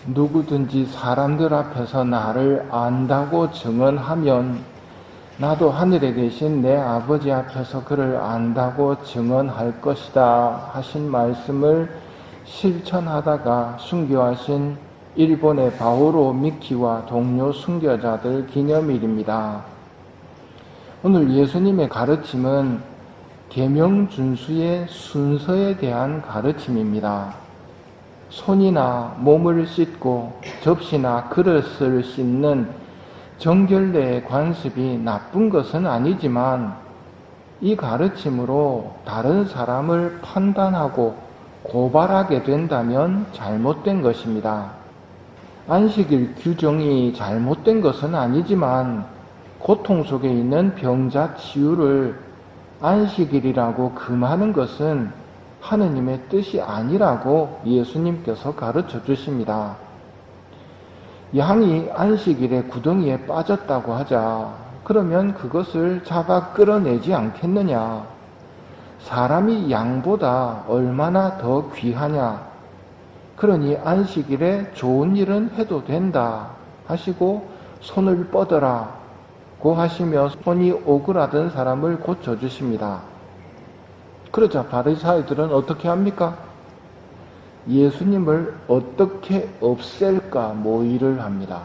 누구든지 사람들 앞에서 나를 안다고 증언하면 나도 하늘에 계신 내 아버지 앞에서 그를 안다고 증언할 것이다 하신 말씀을 실천하다가 순교하신 일본의 바오로 미키와 동료 순교자들 기념일입니다. 오늘 예수님의 가르침은 계명 준수의 순서에 대한 가르침입니다. 손이나 몸을 씻고 접시나 그릇을 씻는 정결례의 관습이 나쁜 것은 아니지만 이 가르침으로 다른 사람을 판단하고 고발하게 된다면 잘못된 것입니다. 안식일 규정이 잘못된 것은 아니지만 고통 속에 있는 병자 치유를 안식일이라고 금하는 것은 하느님의 뜻이 아니라고 예수님께서 가르쳐 주십니다. 양이 안식일에 구덩이에 빠졌다고 하자. 그러면 그것을 잡아 끌어내지 않겠느냐? 사람이 양보다 얼마나 더 귀하냐? 그러니 안식일에 좋은 일은 해도 된다 하시고 손을 뻗어라고 하시며 손이 오그라든 사람을 고쳐주십니다. 그러자 바리사이들은 어떻게 합니까? 예수님을 어떻게 없앨까 모의를 합니다.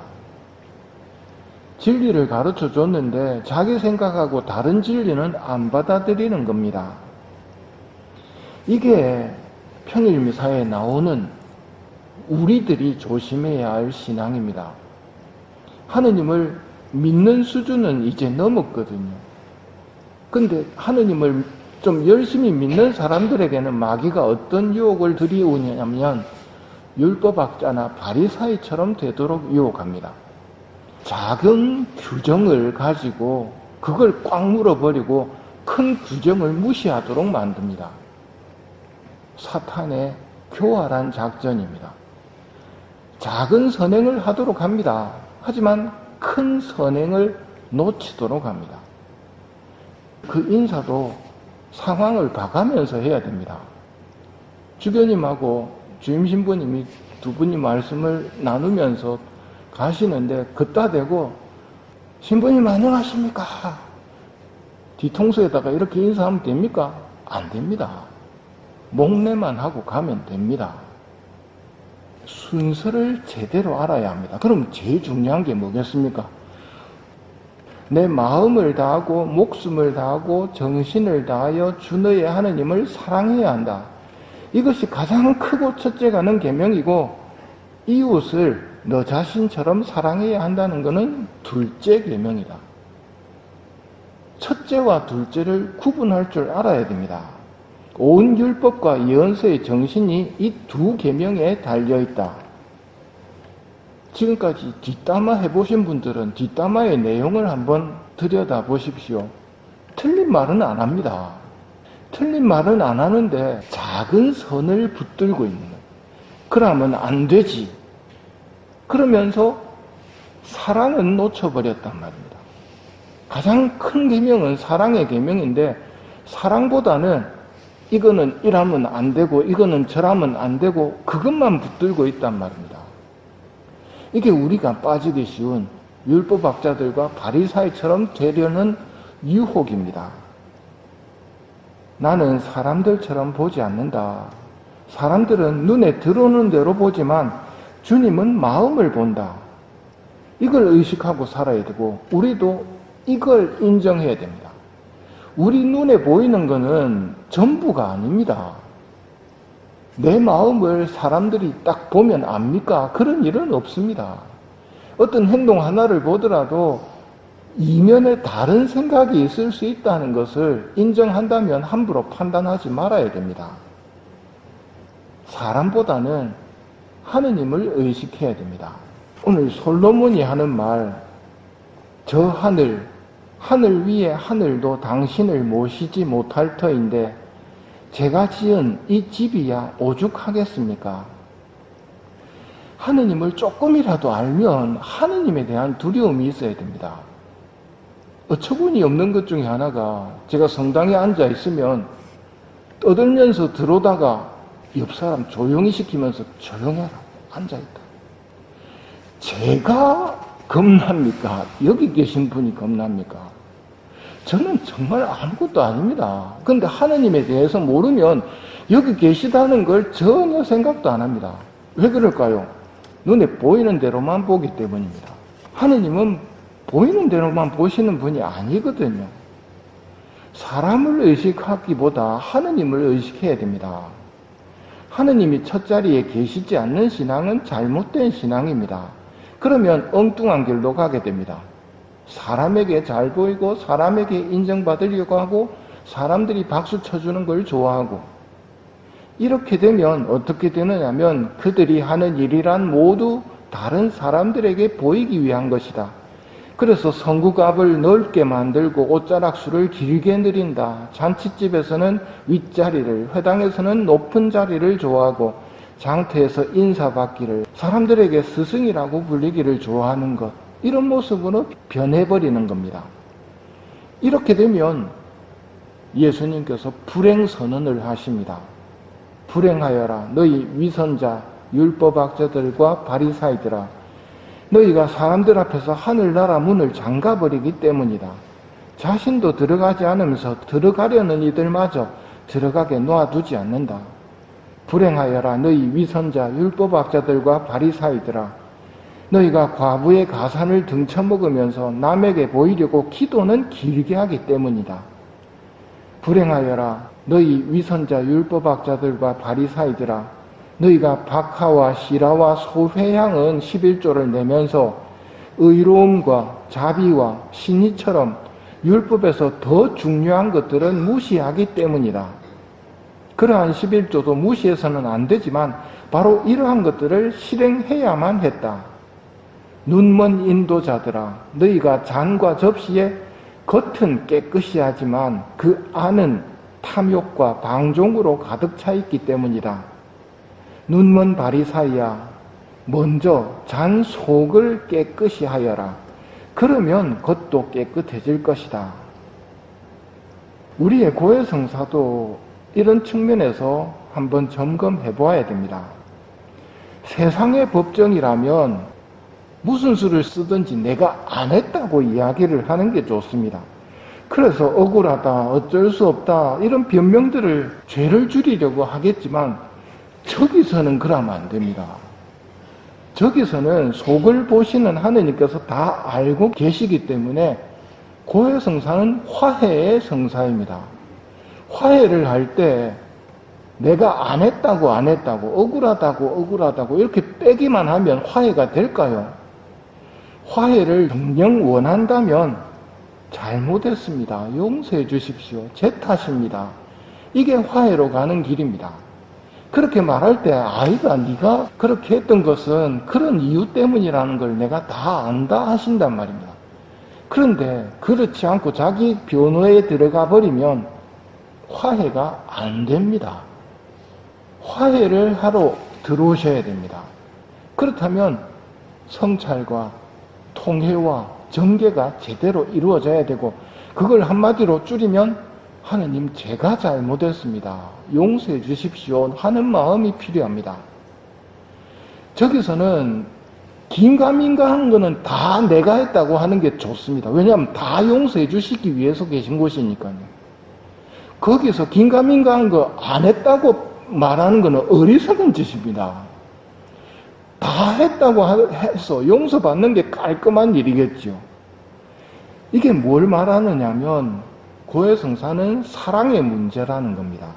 진리를 가르쳐 줬는데 자기 생각하고 다른 진리는 안 받아들이는 겁니다. 이게 평일미사에 나오는 우리들이 조심해야 할 신앙입니다. 하느님을 믿는 수준은 이제 넘었거든요. 근데 하느님을 좀 열심히 믿는 사람들에게는 마귀가 어떤 유혹을 들이오냐면 율법학자나 바리사이처럼 되도록 유혹합니다. 작은 규정을 가지고 그걸 꽉 물어버리고 큰 규정을 무시하도록 만듭니다. 사탄의 교활한 작전입니다. 작은 선행을 하도록 합니다. 하지만 큰 선행을 놓치도록 합니다. 그 인사도 상황을 봐가면서 해야 됩니다. 주교님하고 주임신부님이 두 분이 말씀을 나누면서 가시는데 긋다 대고 신부님 안녕하십니까? 뒤통수에다가 이렇게 인사하면 됩니까? 안 됩니다. 목례만 하고 가면 됩니다. 순서를 제대로 알아야 합니다. 그럼 제일 중요한 게 뭐겠습니까? 내 마음을 다하고 목숨을 다하고 정신을 다하여 주 너의 하느님을 사랑해야 한다. 이것이 가장 크고 첫째가는 계명이고 이웃을 너 자신처럼 사랑해야 한다는 것은 둘째 계명이다. 첫째와 둘째를 구분할 줄 알아야 됩니다. 온 율법과 예언서의 정신이 이 두 계명에 달려있다. 지금까지 뒷담화 해보신 분들은 뒷담화의 내용을 한번 들여다보십시오. 틀린 말은 안 합니다. 틀린 말은 안 하는데 작은 선을 붙들고 있는 거예요. 그러면 안 되지. 그러면서 사랑은 놓쳐버렸단 말입니다. 가장 큰 계명은 사랑의 계명인데 사랑보다는 이거는 이러면 안 되고 이거는 저러면 안 되고 그것만 붙들고 있단 말입니다. 이게 우리가 빠지기 쉬운 율법학자들과 바리사이처럼 되려는 유혹입니다. 나는 사람들처럼 보지 않는다. 사람들은 눈에 들어오는 대로 보지만 주님은 마음을 본다. 이걸 의식하고 살아야 되고 우리도 이걸 인정해야 됩니다. 우리 눈에 보이는 것은 전부가 아닙니다. 내 마음을 사람들이 딱 보면 압니까? 그런 일은 없습니다. 어떤 행동 하나를 보더라도 이면에 다른 생각이 있을 수 있다는 것을 인정한다면 함부로 판단하지 말아야 됩니다. 사람보다는 하느님을 의식해야 됩니다. 오늘 솔로몬이 하는 말, 저 하늘 위에 하늘도 당신을 모시지 못할 터인데 제가 지은 이 집이야 오죽하겠습니까? 하느님을 조금이라도 알면 하느님에 대한 두려움이 있어야 됩니다. 어처구니 없는 것 중에 하나가 제가 성당에 앉아 있으면 떠들면서 들어오다가 옆 사람 조용히 시키면서 조용해라 앉아있다. 제가 겁납니까? 여기 계신 분이 겁납니까? 저는 정말 아무것도 아닙니다. 그런데 하느님에 대해서 모르면 여기 계시다는 걸 전혀 생각도 안 합니다. 왜 그럴까요? 눈에 보이는 대로만 보기 때문입니다. 하느님은 보이는 대로만 보시는 분이 아니거든요. 사람을 의식하기보다 하느님을 의식해야 됩니다. 하느님이 첫 자리에 계시지 않는 신앙은 잘못된 신앙입니다. 그러면 엉뚱한 길로 가게 됩니다. 사람에게 잘 보이고 사람에게 인정받으려고 하고 사람들이 박수 쳐주는 걸 좋아하고, 이렇게 되면 어떻게 되느냐면 그들이 하는 일이란 모두 다른 사람들에게 보이기 위한 것이다. 그래서 성구갑을 넓게 만들고 옷자락수를 길게 늘린다. 잔칫집에서는 윗자리를, 회당에서는 높은 자리를 좋아하고 장터에서 인사받기를, 사람들에게 스승이라고 불리기를 좋아하는 것, 이런 모습으로 변해버리는 겁니다. 이렇게 되면 예수님께서 불행선언을 하십니다. 불행하여라 너희 위선자 율법학자들과 바리사이들아, 너희가 사람들 앞에서 하늘나라 문을 잠가버리기 때문이다. 자신도 들어가지 않으면서 들어가려는 이들마저 들어가게 놓아두지 않는다. 불행하여라 너희 위선자 율법학자들과 바리사이들아, 너희가 과부의 가산을 등쳐먹으면서 남에게 보이려고 기도는 길게 하기 때문이다. 불행하여라 너희 위선자 율법학자들과 바리사이들아, 너희가 박하와 시라와 소회향은 11조를 내면서 의로움과 자비와 신의처럼 율법에서 더 중요한 것들은 무시하기 때문이다. 그러한 11조도 무시해서는 안 되지만 바로 이러한 것들을 실행해야만 했다. 눈먼 인도자들아, 너희가 잔과 접시에 겉은 깨끗이 하지만 그 안은 탐욕과 방종으로 가득 차 있기 때문이다. 눈먼 바리사이야, 먼저 잔 속을 깨끗이 하여라. 그러면 겉도 깨끗해질 것이다. 우리의 고해성사도 이런 측면에서 한번 점검해 보아야 됩니다. 세상의 법정이라면 무슨 수를 쓰든지 내가 안 했다고 이야기를 하는 게 좋습니다. 그래서 억울하다, 어쩔 수 없다, 이런 변명들을 죄를 줄이려고 하겠지만 저기서는 그러면 안 됩니다. 저기서는 속을 보시는 하느님께서 다 알고 계시기 때문에 고해성사는 화해의 성사입니다. 화해를 할 때 내가 안 했다고 억울하다고 이렇게 빼기만 하면 화해가 될까요? 화해를 정녕 원한다면 잘못했습니다. 용서해 주십시오. 제 탓입니다. 이게 화해로 가는 길입니다. 그렇게 말할 때 아이가 네가 그렇게 했던 것은 그런 이유 때문이라는 걸 내가 다 안다 하신단 말입니다. 그런데 그렇지 않고 자기 변호에 들어가 버리면 화해가 안 됩니다. 화해를 하러 들어오셔야 됩니다. 그렇다면 성찰과 통회와 정계가 제대로 이루어져야 되고, 그걸 한마디로 줄이면 하느님 제가 잘못했습니다. 용서해 주십시오 하는 마음이 필요합니다. 저기서는 긴가민가 한 거는 다 내가 했다고 하는 게 좋습니다. 왜냐하면 다 용서해 주시기 위해서 계신 곳이니까요. 거기서 긴가민가 한 거 안 했다고 말하는 거는 어리석은 짓입니다. 다 했다고 해서 용서받는 게 깔끔한 일이겠죠. 이게 뭘 말하느냐면 고해성사는 사랑의 문제라는 겁니다.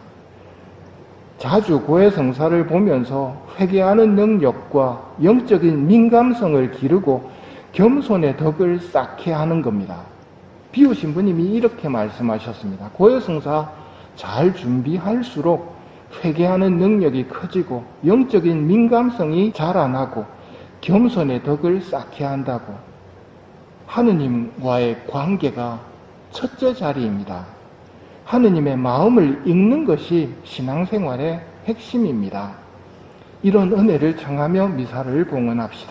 자주 고해성사를 보면서 회개하는 능력과 영적인 민감성을 기르고 겸손의 덕을 쌓게 하는 겁니다. 비우신 분님이 이렇게 말씀하셨습니다. 고해성사 잘 준비할수록 회개하는 능력이 커지고 영적인 민감성이 자라나고 겸손의 덕을 쌓게 한다고. 하느님과의 관계가 첫째 자리입니다. 하느님의 마음을 읽는 것이 신앙생활의 핵심입니다. 이런 은혜를 청하며 미사를 봉헌합시다.